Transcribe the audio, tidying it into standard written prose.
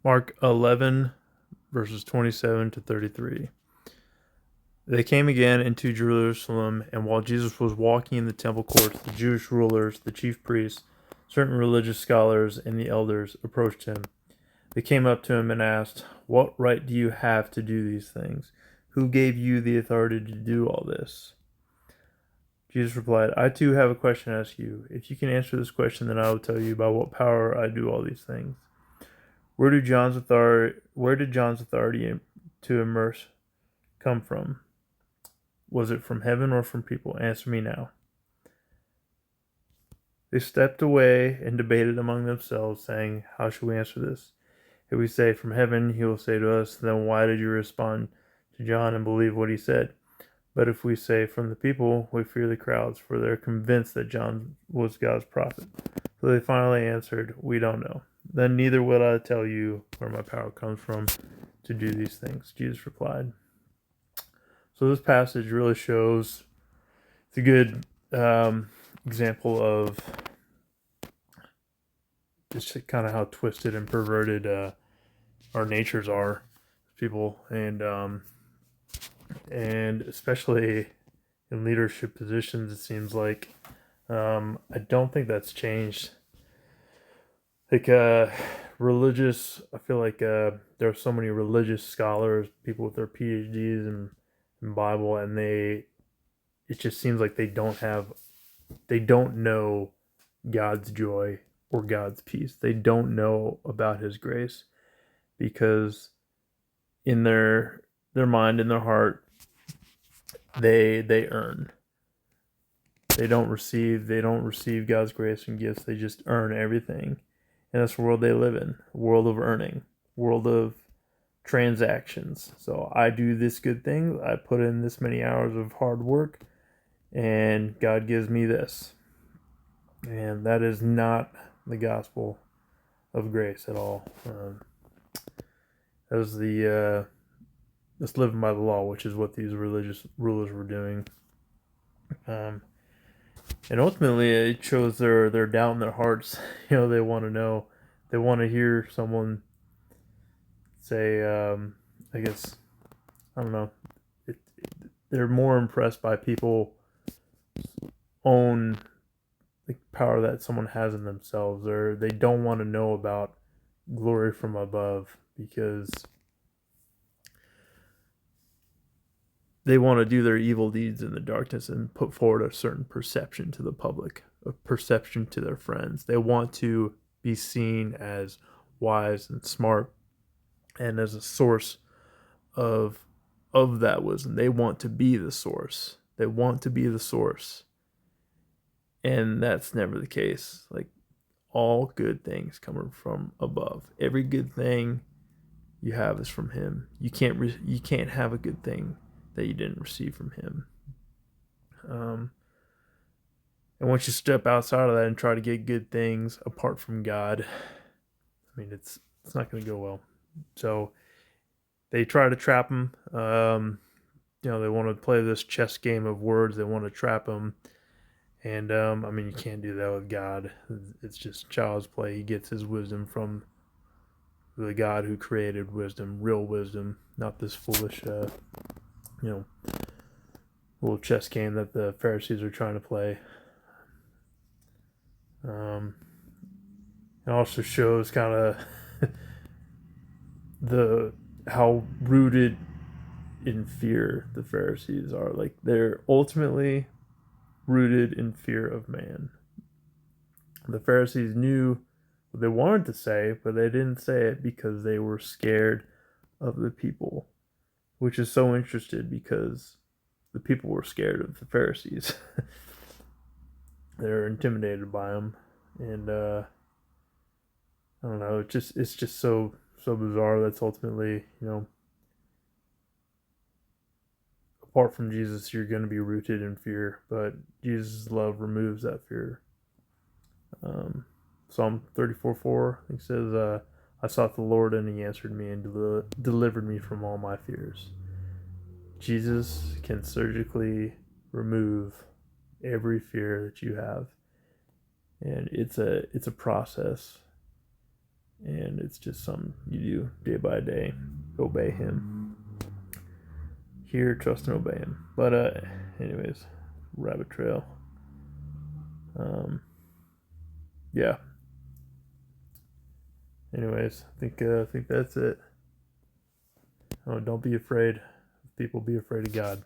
Mark 11, verses 27 to 33. They came again into Jerusalem, and while Jesus was walking in the temple courts, the Jewish rulers, the chief priests, certain religious scholars, and the elders approached him. They came up to him and asked, "What right do you have to do these things? Who gave you the authority to do all this?" Jesus replied, "I too have a question to ask you. If you can answer this question, then I will tell you by what power I do all these things. Where did John's authority to immerse come from? Was it from heaven or from people? Answer me now." They stepped away and debated among themselves, saying, "How shall we answer this? If we say from heaven, he will say to us, 'Then why did you respond to John and believe what he said?' But if we say from the people, we fear the crowds, for they're convinced that John was God's prophet." So they finally answered, "We don't know." "Then neither will I tell you where my power comes from to do these things," Jesus replied. So this passage really shows it's a good example of just kind of how twisted and perverted our natures are, people, and especially in leadership positions. It seems like I don't think that's changed. Like religious, I feel like there are so many religious scholars, people with their PhDs in Bible, and it just seems like they don't know God's joy or God's peace. They don't know about His grace because in their mind, in their heart, they earn. They don't receive God's grace and gifts. They just earn everything, and that's the world they live in. A world of earning, world of transactions. So I do this good thing. I put in this many hours of hard work, and God gives me this. And that is not the gospel of grace at all. As that's living by the law, which is what these religious rulers were doing. Um, and ultimately, it shows their doubt in their hearts. They want to know, they want to hear someone say, I guess, I don't know. They're more impressed by people own the power that someone has in themselves, or they don't want to know about glory from above because they want to do their evil deeds in the darkness and put forward a certain perception to the public, a perception to their friends. They want to be seen as wise and smart and as a source of that wisdom. They want to be the source. They want to be the source. And that's never the case. Like all good things come from above. Every good thing you have is from him. You can't have a good thing that you didn't receive from him. Um, and once you step outside of that and try to get good things apart from God, I mean it's not going to go well. So they try to trap him. They want to play this chess game of words. They want to trap him, and I mean you can't do that with God. It's just child's play. He gets his wisdom from the God who created wisdom, real wisdom, not this foolish, you know, little chess game that the Pharisees are trying to play. Um, it also shows kind of the how rooted in fear the Pharisees are. Like they're ultimately rooted in fear of man. The Pharisees knew what they wanted to say, but they didn't say it because they were scared of the people, which is so interesting because the people were scared of the Pharisees. They're intimidated by them, and I don't know. It's just so bizarre. That's ultimately, apart from Jesus, you're going to be rooted in fear, but Jesus' love removes that fear. Um, Psalm 34:4 it says, "I sought the Lord, and He answered me and delivered me from all my fears." Jesus can surgically remove every fear that you have, and it's a process. and it's just something you do day by day. Obey him. Hear, trust, and obey him. But anyways, rabbit trail. Yeah. Anyways, I think that's it. Oh, don't be afraid. People, be afraid of God.